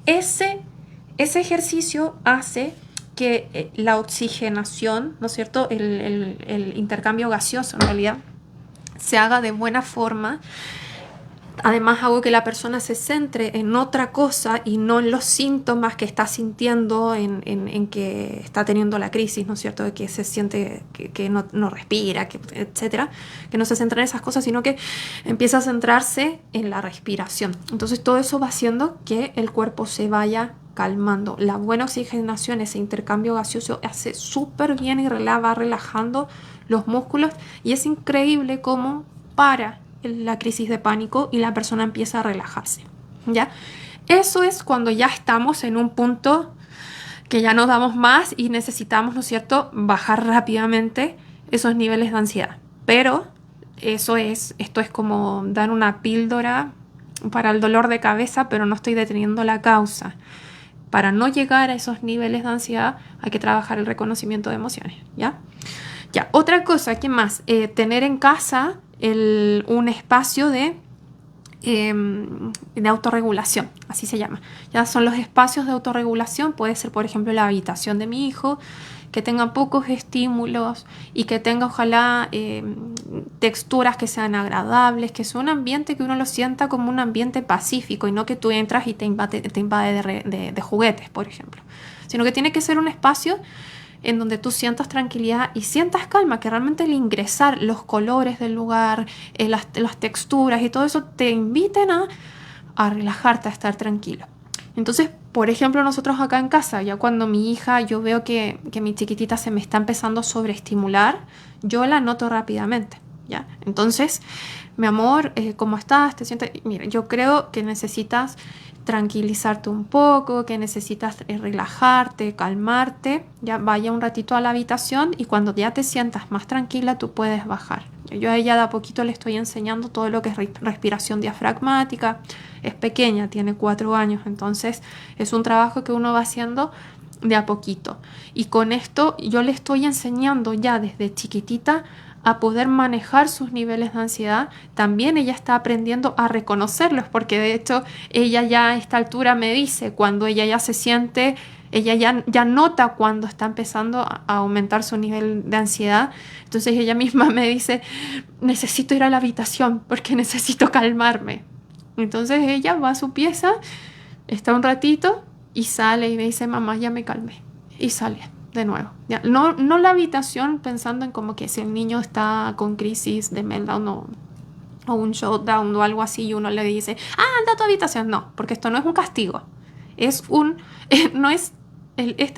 Ese ejercicio hace que la oxigenación, ¿no es cierto?, el intercambio gaseoso en realidad, se haga de buena forma. Además, hago que la persona se centre en otra cosa y no en los síntomas que está sintiendo, en que está teniendo la crisis, ¿no es cierto?, de que se siente que no respira, etcétera. Que no se centra en esas cosas, sino que empieza a centrarse en la respiración. Entonces, todo eso va haciendo que el cuerpo se vaya calmando. La buena oxigenación, ese intercambio gaseoso, hace súper bien y va relajando los músculos, y es increíble cómo para la crisis de pánico y la persona empieza a relajarse, ¿ya? Eso es cuando ya estamos en un punto que ya no damos más y necesitamos, ¿no es cierto?, bajar rápidamente esos niveles de ansiedad. Pero esto es como dar una píldora para el dolor de cabeza, pero no estoy deteniendo la causa. Para no llegar a esos niveles de ansiedad hay que trabajar el reconocimiento de emociones, ¿ya? Ya, otra cosa, ¿qué más? Tener en casa un espacio de autorregulación, así se llama. Ya son los espacios de autorregulación. Puede ser, por ejemplo, la habitación de mi hijo, que tenga pocos estímulos y que tenga, ojalá, texturas que sean agradables, que sea un ambiente que uno lo sienta como un ambiente pacífico, y no que tú entras y te invade de juguetes, por ejemplo, sino que tiene que ser un espacio en donde tú sientas tranquilidad y sientas calma, que realmente el ingresar, los colores del lugar, las texturas y todo eso te inviten a relajarte, a estar tranquilo. Entonces, por ejemplo, nosotros acá en casa, ya cuando mi hija, yo veo que mi chiquitita se me está empezando a sobreestimular, yo la noto rápidamente, ¿ya? Entonces, mi amor, ¿cómo estás? ¿Te sientes? Mira, yo creo que necesitas tranquilizarte un poco, que necesitas relajarte, calmarte. Ya vaya un ratito a la habitación, y cuando ya te sientas más tranquila, tú puedes bajar. Yo a ella de a poquito le estoy enseñando todo lo que es respiración diafragmática. Es pequeña, tiene 4 años, entonces es un trabajo que uno va haciendo de a poquito. Y con esto yo le estoy enseñando ya desde chiquitita a poder manejar sus niveles de ansiedad. También ella está aprendiendo a reconocerlos, porque de hecho ella ya a esta altura me dice cuando ella ya se siente, ella ya nota cuando está empezando a aumentar su nivel de ansiedad. Entonces ella misma me dice, necesito ir a la habitación porque necesito calmarme. Entonces ella va a su pieza, está un ratito y sale y me dice, mamá, ya me calmé, y sale de nuevo. Ya, no la habitación pensando en como que si el niño está con crisis de meltdown o un shutdown o algo así, y uno le dice, anda a tu habitación. No, porque esto no es un castigo. Este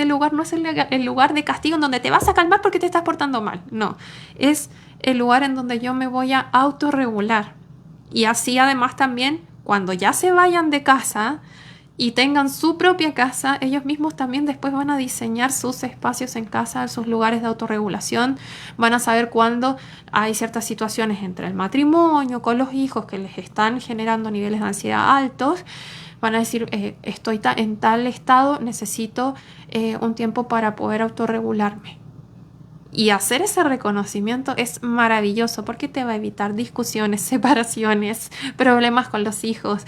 lugar no es el lugar de castigo en donde te vas a calmar porque te estás portando mal. No, es el lugar en donde yo me voy a autorregular. Y así, además, también cuando ya se vayan de casa y tengan su propia casa, ellos mismos también después van a diseñar sus espacios en casa, sus lugares de autorregulación. Van a saber cuándo hay ciertas situaciones entre el matrimonio, con los hijos, que les están generando niveles de ansiedad altos. van a decir, estoy en tal estado, necesito un tiempo para poder autorregularme. Y hacer ese reconocimiento es maravilloso porque te va a evitar discusiones, separaciones, problemas con los hijos,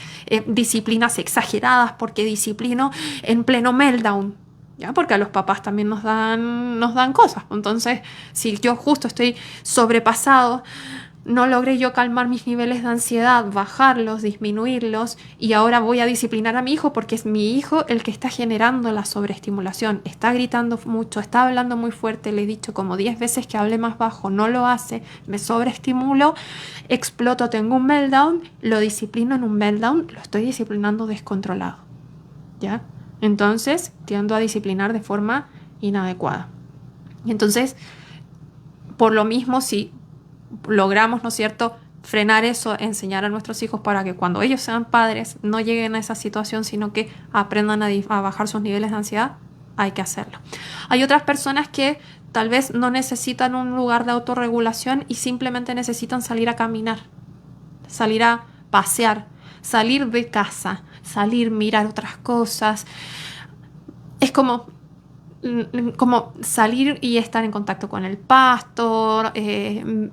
disciplinas exageradas porque disciplino en pleno meltdown. ¿Ya? Porque a los papás también nos dan cosas. Entonces, si yo justo estoy sobrepasado, no logré yo calmar mis niveles de ansiedad, bajarlos, disminuirlos, y ahora voy a disciplinar a mi hijo porque es mi hijo el que está generando la sobreestimulación. Está gritando mucho, está hablando muy fuerte, le he dicho como 10 veces que hable más bajo, no lo hace, me sobreestimulo, exploto, tengo un meltdown, lo disciplino en un meltdown, lo estoy disciplinando descontrolado. ¿Ya? Entonces tiendo a disciplinar de forma inadecuada. Y entonces, por lo mismo, si logramos, ¿no es cierto?, frenar eso, enseñar a nuestros hijos para que cuando ellos sean padres no lleguen a esa situación, sino que aprendan a bajar sus niveles de ansiedad, hay que hacerlo. Hay otras personas que tal vez no necesitan un lugar de autorregulación y simplemente necesitan salir a caminar, salir a pasear, salir de casa, salir, mirar otras cosas. Es como salir y estar en contacto con el pasto,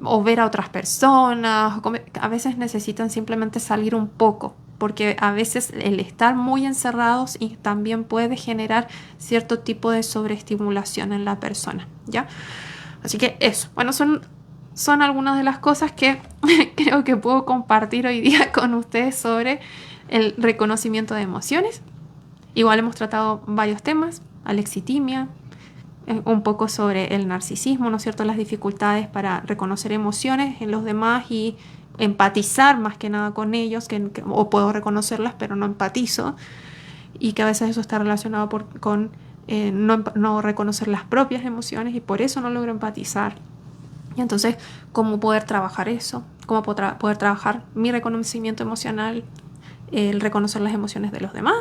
o ver a otras personas. A veces necesitan simplemente salir un poco, porque a veces el estar muy encerrados y también puede generar cierto tipo de sobreestimulación en la persona, ¿ya? Así que eso, bueno, son algunas de las cosas que creo que puedo compartir hoy día con ustedes sobre el reconocimiento de emociones. Igual hemos tratado varios temas, alexitimia, un poco sobre el narcisismo, ¿no es cierto?, las dificultades para reconocer emociones en los demás y empatizar más que nada con ellos, o puedo reconocerlas pero no empatizo, y que a veces eso está relacionado con no reconocer las propias emociones y por eso no logro empatizar. Y entonces, ¿cómo poder trabajar eso? ¿Cómo poder trabajar mi reconocimiento emocional, el reconocer las emociones de los demás?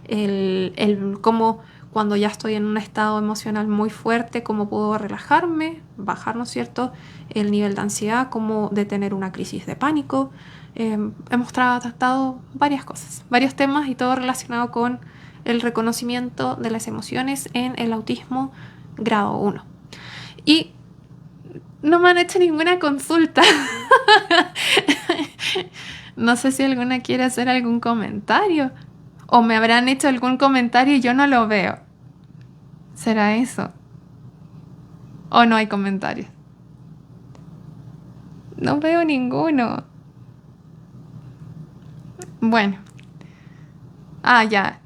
El cómo, cuando ya estoy en un estado emocional muy fuerte, cómo puedo relajarme, bajar, ¿no es cierto?, el nivel de ansiedad, cómo detener una crisis de pánico. Hemos tratado varias cosas, varios temas y todo relacionado con el reconocimiento de las emociones en el autismo grado 1. Y no me han hecho ninguna consulta. No sé si alguna quiere hacer algún comentario. O me habrán hecho algún comentario y yo no lo veo. ¿Será eso? ¿O no hay comentarios? No veo ninguno. Bueno. Ya.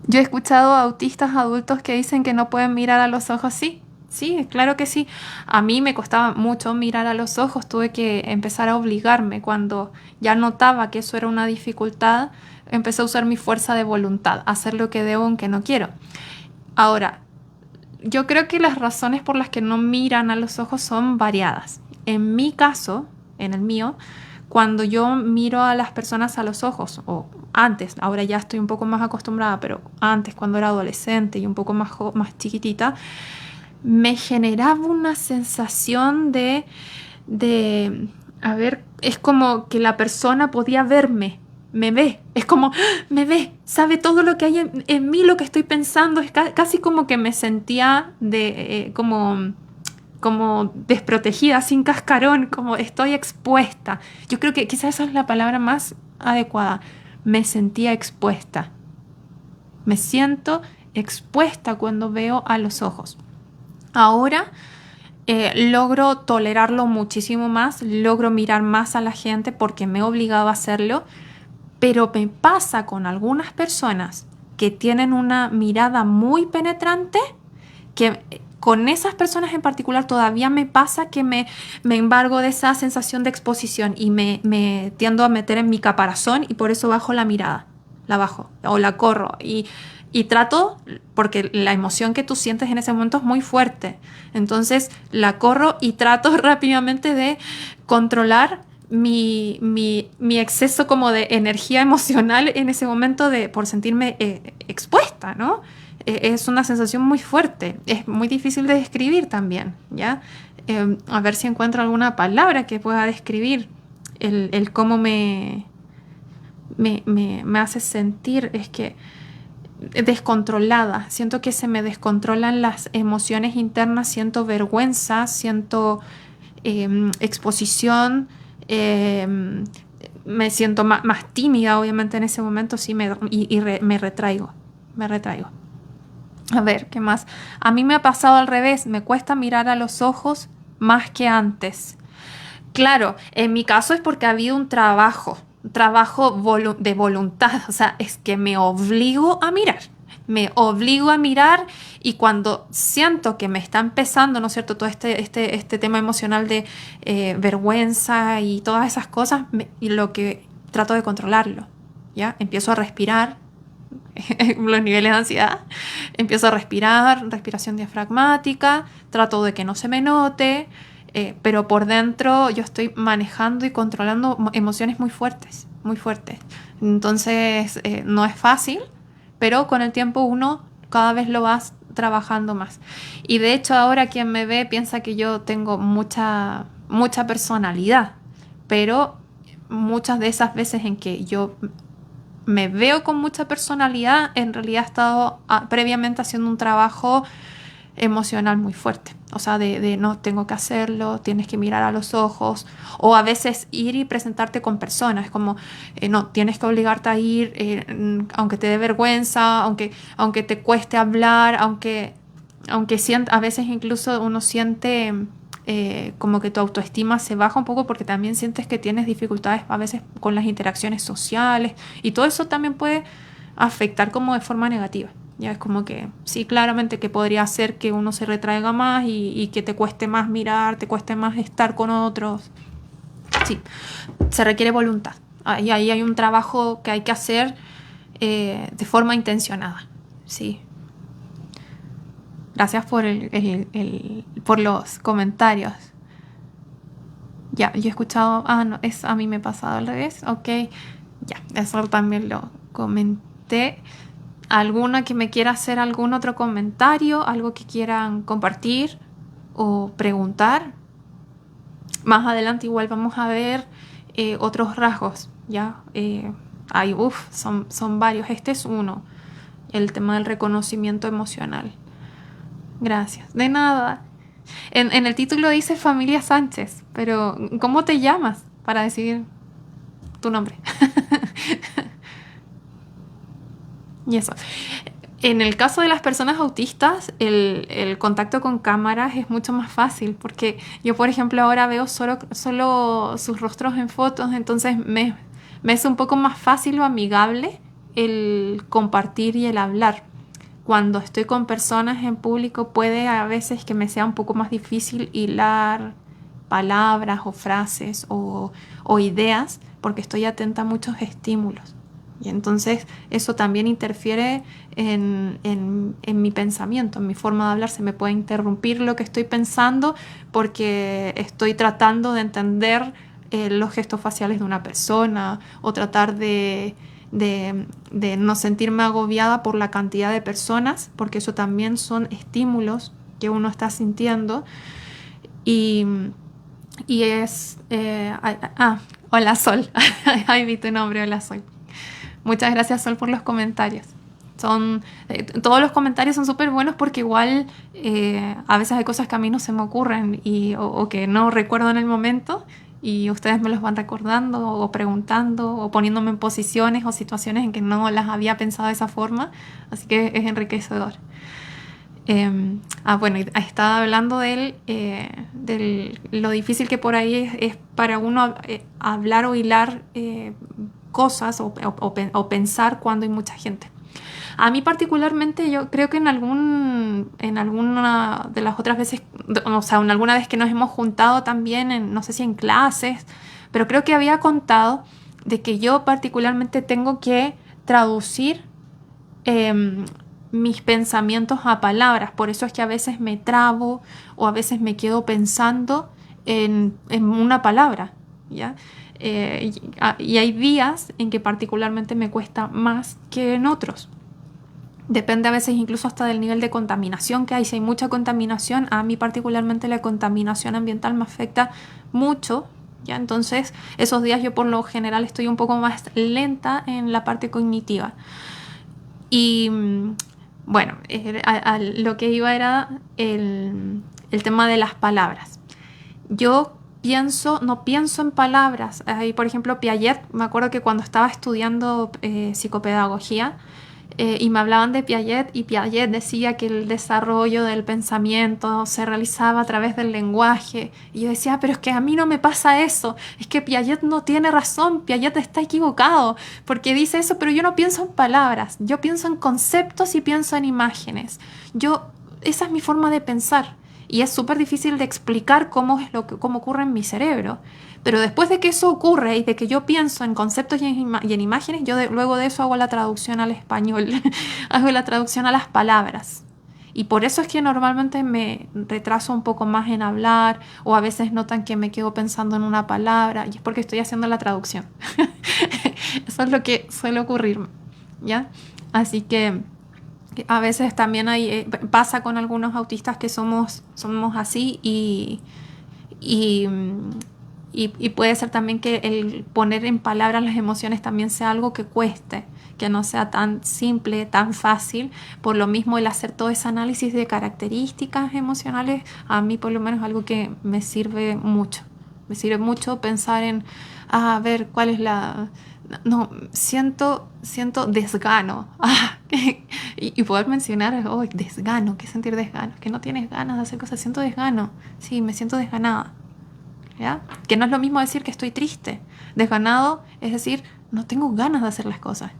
Yo he escuchado a autistas adultos que dicen que no pueden mirar a los ojos. Sí, claro que sí. A mí me costaba mucho mirar a los ojos. Tuve que empezar a obligarme. Cuando ya notaba que eso era una dificultad, empecé a usar mi fuerza de voluntad, a hacer lo que debo aunque no quiero. Ahora, yo creo que las razones por las que no miran a los ojos son variadas. En mi caso, en el mío, cuando yo miro a las personas a los ojos, o antes, ahora ya estoy un poco más acostumbrada, pero antes, cuando era adolescente y un poco más chiquitita, me generaba una sensación a ver, es como que la persona podía verme, me ve, es como, me ve, sabe todo lo que hay en mí, lo que estoy pensando, es casi como que me sentía como desprotegida, sin cascarón, como estoy expuesta. Yo creo que quizás esa es la palabra más adecuada, me sentía expuesta. Me siento expuesta cuando veo a los ojos. Ahora logro tolerarlo muchísimo más, logro mirar más a la gente porque me he obligado a hacerlo, pero me pasa con algunas personas que tienen una mirada muy penetrante, que con esas personas en particular todavía me pasa que me embargo de esa sensación de exposición y me tiendo a meter en mi caparazón y por eso bajo la mirada, la bajo o la corro y trato, porque la emoción que tú sientes en ese momento es muy fuerte. Entonces la corro y trato rápidamente de controlar mi exceso como de energía emocional en ese momento por sentirme expuesta, ¿no? Es una sensación muy fuerte. Es muy difícil de describir también, ¿ya? A ver si encuentro alguna palabra que pueda describir el cómo me me hace sentir es que descontrolada, siento que se me descontrolan las emociones internas, siento vergüenza, siento exposición, eh, me siento más tímida, obviamente en ese momento sí me retraigo, me retraigo. A ver, ¿qué más? A mí me ha pasado al revés, me cuesta mirar a los ojos más que antes. Claro, en mi caso es porque ha habido un trabajo de voluntad, o sea, es que me obligo a mirar y cuando siento que me está empezando, ¿no es cierto?, todo este tema emocional de vergüenza y todas esas cosas, y lo que trato de controlarlo, ¿ya? Empiezo a respirar, los niveles de ansiedad, empiezo a respirar, respiración diafragmática, trato de que no se me note. Pero por dentro yo estoy manejando y controlando emociones muy fuertes, muy fuertes. Entonces no es fácil, pero con el tiempo uno cada vez lo vas trabajando más. Y de hecho ahora quien me ve piensa que yo tengo mucha personalidad, pero muchas de esas veces en que yo me veo con mucha personalidad, en realidad he estado previamente haciendo un trabajo emocional muy fuerte. O sea, de no tengo que hacerlo, tienes que mirar a los ojos. O a veces ir y presentarte con personas. Es como, no, tienes que obligarte a ir, aunque te dé vergüenza, aunque te cueste hablar, aunque a veces incluso uno siente como que tu autoestima se baja un poco porque también sientes que tienes dificultades a veces con las interacciones sociales. Y todo eso también puede afectar como de forma negativa. Ya es como que sí, claramente que podría hacer que uno se retraiga más y que te cueste más mirar, te cueste más estar con otros. Sí, se requiere voluntad. Y ahí hay un trabajo que hay que hacer de forma intencionada. Sí. Gracias por los comentarios. Ya, yo he escuchado... Ah, no, a mí me ha pasado al revés. Ok, ya, eso también lo comenté. ¿Alguna que me quiera hacer algún otro comentario? ¿Algo que quieran compartir o preguntar? Más adelante igual vamos a ver otros rasgos, ¿ya? Son varios. Este es uno, el tema del reconocimiento emocional. Gracias. De nada. En el título dice Familia Sánchez, pero ¿cómo te llamas para decir tu nombre? Y eso. En el caso de las personas autistas, el contacto con cámaras es mucho más fácil porque yo, por ejemplo, ahora veo solo sus rostros en fotos, entonces me es un poco más fácil o amigable el compartir y el hablar. Cuando estoy con personas en público puede a veces que me sea un poco más difícil hilar palabras o frases o ideas porque estoy atenta a muchos estímulos. Y entonces eso también interfiere en mi pensamiento, en mi forma de hablar. Se me puede interrumpir lo que estoy pensando porque estoy tratando de entender los gestos faciales de una persona o tratar de no sentirme agobiada por la cantidad de personas, porque eso también son estímulos que uno está sintiendo. Y, y es... hola Sol, ahí vi tu nombre, hola Sol. Muchas gracias Sol por los comentarios. Todos los comentarios son súper buenos porque igual a veces hay cosas que a mí no se me ocurren o que no recuerdo en el momento y ustedes me los van recordando o preguntando o poniéndome en posiciones o situaciones en que no las había pensado de esa forma, así que es enriquecedor. Bueno, estaba hablando de lo difícil que por ahí es para uno hablar o hilar cosas o pensar cuando hay mucha gente. A mí particularmente yo creo que en alguna de las otras veces, o sea, en alguna vez que nos hemos juntado también, no sé si en clases, pero creo que había contado de que yo particularmente tengo que traducir mis pensamientos a palabras. Por eso es que a veces me trabo o a veces me quedo pensando en una palabra, ¿ya? Y hay días en que particularmente me cuesta más que en otros. Depende a veces incluso hasta del nivel de contaminación que hay. Si hay mucha contaminación, a mí particularmente la contaminación ambiental me afecta mucho ¿ya? Entonces, esos días yo por lo general estoy un poco más lenta en la parte cognitiva. Y bueno, a lo que iba era el tema de las palabras. Yo no pienso en palabras. Ahí, por ejemplo, Piaget, me acuerdo que cuando estaba estudiando psicopedagogía, y me hablaban de Piaget, y Piaget decía que el desarrollo del pensamiento se realizaba a través del lenguaje. Y yo decía, pero es que a mí no me pasa eso, es que Piaget no tiene razón, Piaget está equivocado, porque dice eso, pero yo no pienso en palabras, yo pienso en conceptos y pienso en imágenes. Esa es mi forma de pensar. Y es súper difícil de explicar cómo ocurre en mi cerebro. Pero después de que eso ocurre y de que yo pienso en conceptos y en imágenes, luego de eso hago la traducción al español, hago la traducción a las palabras. Y por eso es que normalmente me retraso un poco más en hablar, o a veces notan que me quedo pensando en una palabra, y es porque estoy haciendo la traducción. Eso es lo que suele ocurrirme, ¿ya? Así que a veces también pasa con algunos autistas que somos así, y, y puede ser también que el poner en palabras las emociones también sea algo que cueste, que no sea tan simple, tan fácil. Por lo mismo, el hacer todo ese análisis de características emocionales, a mí por lo menos es algo que me sirve mucho. Me sirve mucho pensar en, a ver, cuál es la... No, siento desgano. Y poder mencionar, oh, desgano, ¿qué es sentir desgano? Que no tienes ganas de hacer cosas, siento desgano. Sí, me siento desganada. ¿Ya? Que no es lo mismo decir que estoy triste. Desganado es decir, no tengo ganas de hacer las cosas.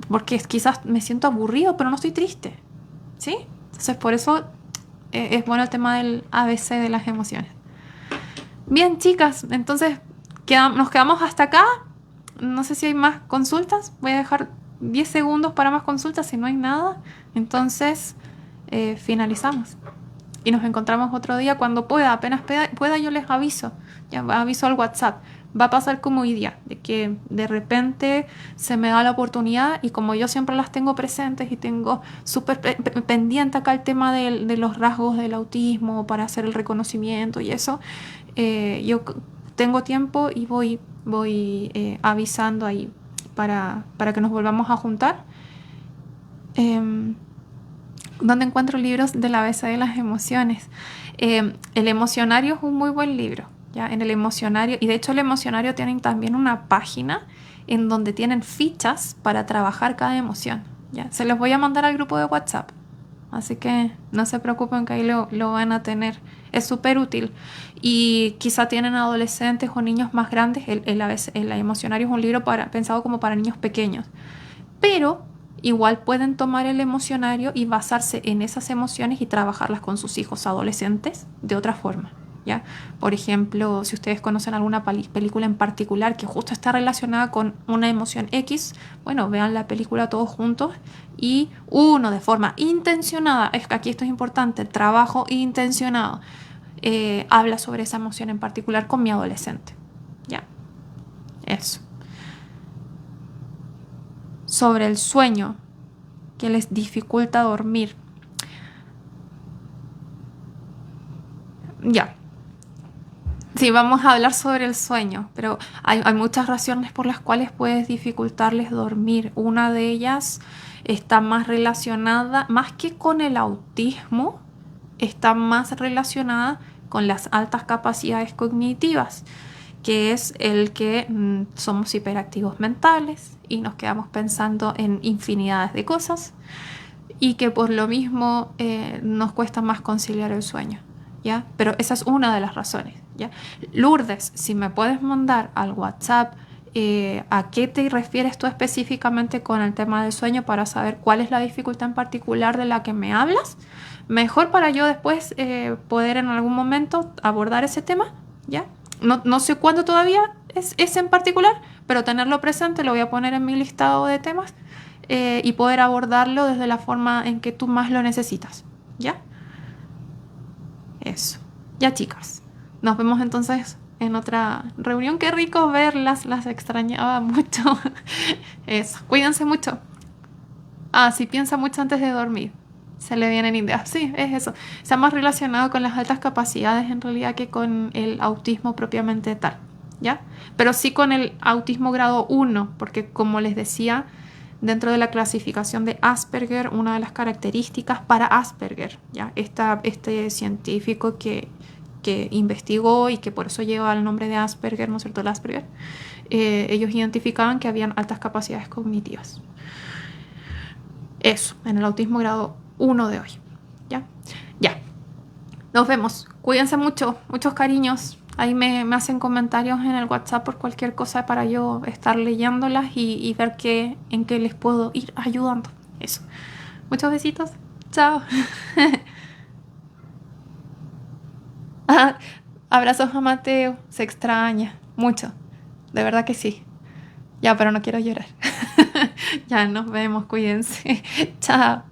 Porque quizás me siento aburrido, pero no estoy triste. ¿Sí? Entonces, por eso es bueno el tema del ABC de las emociones. Bien, chicas, entonces nos quedamos hasta acá. No sé si hay más consultas. Voy a dejar 10 segundos para más consultas. Si no hay nada, entonces finalizamos. Y nos encontramos otro día cuando pueda. Apenas pueda yo les aviso. Ya aviso al WhatsApp. Va a pasar como hoy día, de que de repente se me da la oportunidad, y como yo siempre las tengo presentes y tengo súper pendiente acá el tema de los rasgos del autismo para hacer el reconocimiento y eso, yo tengo tiempo y voy avisando ahí para que nos volvamos a juntar. ¿Dónde encuentro libros de la ABC de las emociones? El Emocionario es un muy buen libro, ¿ya? En el Emocionario, y de hecho el Emocionario tienen también una página en donde tienen fichas para trabajar cada emoción, ¿ya? Se los voy a mandar al grupo de WhatsApp, así que no se preocupen que ahí lo van a tener. Es súper útil. Y quizá tienen adolescentes o niños más grandes. El Emocionario es un libro pensado como para niños pequeños, pero igual pueden tomar el Emocionario y basarse en esas emociones y trabajarlas con sus hijos adolescentes de otra forma, ¿ya? Por ejemplo, si ustedes conocen alguna película en particular que justo está relacionada con una emoción X, bueno, vean la película todos juntos y uno de forma intencionada, aquí esto es importante, trabajo intencionado, habla sobre esa emoción en particular con mi adolescente, ¿ya? Eso. Sobre el sueño que les dificulta dormir. Ya. Sí, vamos a hablar sobre el sueño, pero hay muchas razones por las cuales puedes dificultarles dormir. Una de ellas está más relacionada, más que con el autismo, está más relacionada con las altas capacidades cognitivas, que es el que somos hiperactivos mentales y nos quedamos pensando en infinidades de cosas, y que por lo mismo nos cuesta más conciliar el sueño, ¿ya? Pero esa es una de las razones, ¿ya? Lourdes, si me puedes mandar al WhatsApp a qué te refieres tú específicamente con el tema del sueño para saber cuál es la dificultad en particular de la que me hablas, mejor para yo después poder en algún momento abordar ese tema, ¿ya? No sé cuándo todavía es en particular, pero tenerlo presente, lo voy a poner en mi listado de temas, y poder abordarlo desde la forma en que tú más lo necesitas, ¿ya? Eso. Ya, chicas. Nos vemos entonces en otra reunión. Qué rico verlas, las extrañaba mucho. Eso. Cuídense mucho. Ah, sí, piensa mucho antes de dormir. Se le vienen ideas. Sí, es eso. Está más relacionado con las altas capacidades en realidad que con el autismo propiamente tal, ¿ya? Pero sí con el autismo grado 1, porque como les decía, dentro de la clasificación de Asperger, una de las características para Asperger, ¿ya? Este científico que investigó y que por eso lleva el nombre de Asperger, ¿no es cierto? El Asperger, ellos identificaban que habían altas capacidades cognitivas. Eso, en el autismo grado 1 de hoy. ¿Ya? Ya. Nos vemos. Cuídense mucho. Muchos cariños. Ahí me hacen comentarios en el WhatsApp por cualquier cosa para yo estar leyéndolas y ver en qué les puedo ir ayudando. Eso. Muchos besitos. Chao. Abrazos a Mateo. Se extraña. Mucho. De verdad que sí. Ya, pero no quiero llorar. Ya, nos vemos. Cuídense. Chao.